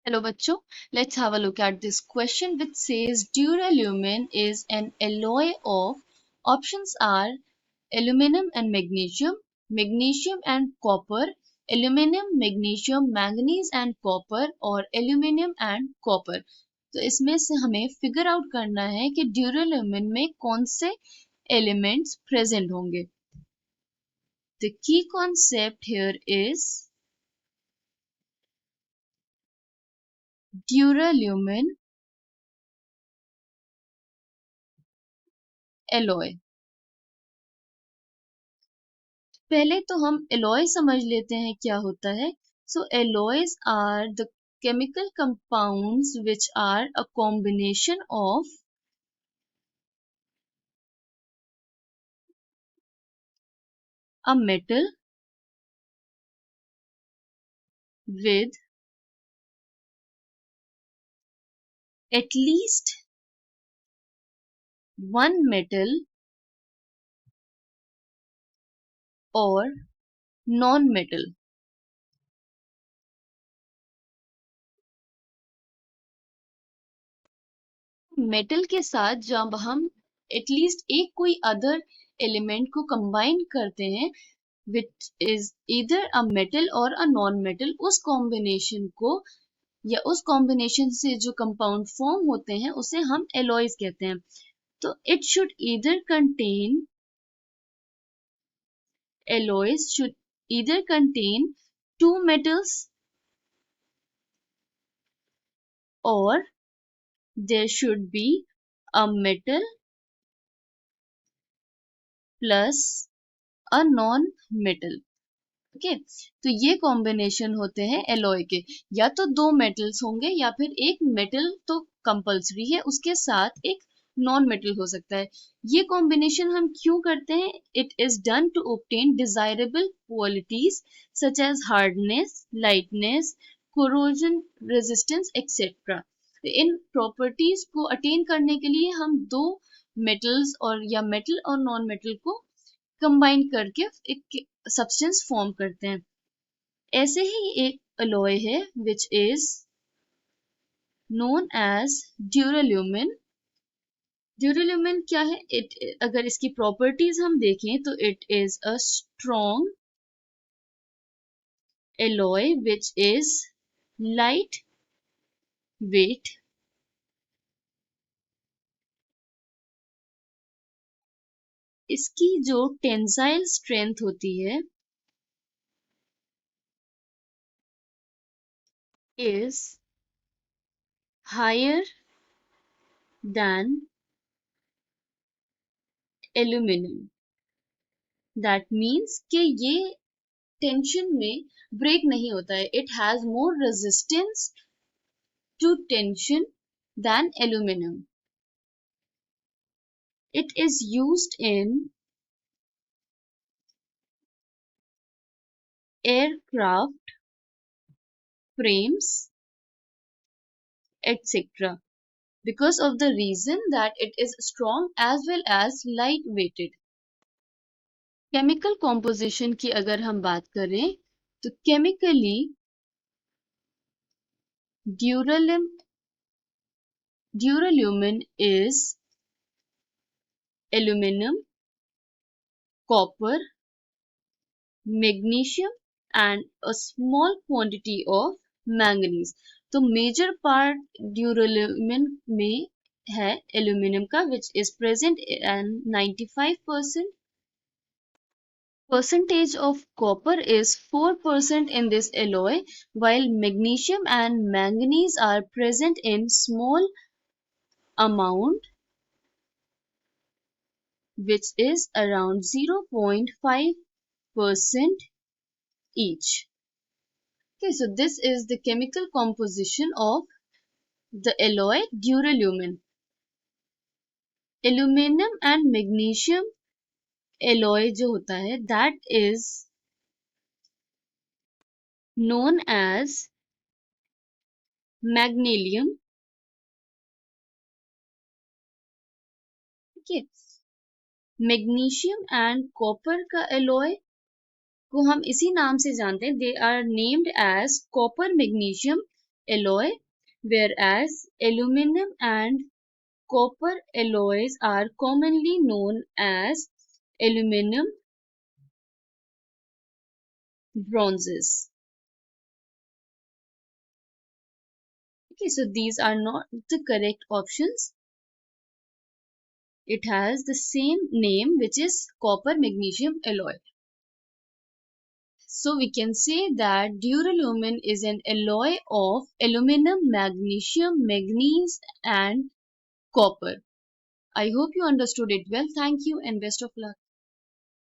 Hello bachcho, let's have a look at this question which says duralumin is an alloy of options are aluminum and magnesium, magnesium and copper, aluminum, magnesium, manganese and copper और aluminum and copper। तो इसमें से हमें figure out करना है कि ड्यूराल्यूमिन में कौन से एलिमेंट्स प्रेजेंट होंगे। The key concept here is duralumin alloy। पहले तो हम एलॉय समझ लेते हैं क्या होता है। So alloys are the chemical compounds which are a combination of a metal with at least one metal or non-metal। Metal के साथ जब हम एटलीस्ट एक कोई अदर एलिमेंट को कंबाइन करते हैं which is either a metal और अ नॉन मेटल, उस कॉम्बिनेशन को या उस कॉम्बिनेशन से जो कंपाउंड फॉर्म होते हैं उसे हम एलॉयज कहते हैं। तो it should either contain alloys should either contain two metals or there should be a metal plus a non metal। Okay, तो ये कॉम्बिनेशन होते हैं एलॉय के। या तो दो मेटल्स होंगे या फिर एक मेटल तो कंपलसरी है, उसके साथ एक नॉन मेटल हो सकता है। ये कॉम्बिनेशन हम क्यों करते हैं? It is done to obtain desirable qualities such as hardness, lightness, corrosion resistance etcetera. इन प्रॉपर्टीज को अटेन करने के लिए हम दो मेटल्स और या मेटल और नॉन मेटल को कंबाइन करके एक सब्सटेंस फॉर्म करते हैं। ऐसे ही एक अलॉय है विच इज नोन एज ड्यूराल्यूमिन। ड्यूराल्यूमिन क्या है? इट अगर इसकी प्रॉपर्टीज हम देखें तो it is a strong alloy which is light weight, इसकी जो टेंसाइल स्ट्रेंथ होती है is higher than aluminum। That means कि ये टेंशन में ब्रेक नहीं होता है। It has more resistance to tension than aluminum। It is used in aircraft frames, etc. because of the reason that it is strong as well as light weighted। Chemical composition की अगर हम बात करें तो chemically duralumin is aluminum, copper, magnesium and a small quantity of manganese। तो major part ड्यूराल्यूमिन में है aluminium का which is present in 95%। Percentage of copper is 4% in this alloy, while magnesium and manganese are present in small amount which is around 0.5% each। Okay, so this is the chemical composition of the alloy duralumin। Aluminum and magnesium alloy जो होता है that is known as magnesium। Okay, magnesium and copper का alloy को हम इसी नाम से जानते हैं। They are named as copper magnesium alloy, whereas aluminum and copper alloys are commonly known as aluminum bronzes. Okay, so these are not the correct options. It has the same name, which is copper magnesium alloy. So we can say that duralumin is an alloy of aluminum, magnesium, manganese and copper. I hope you understood it well. Thank you and best of luck.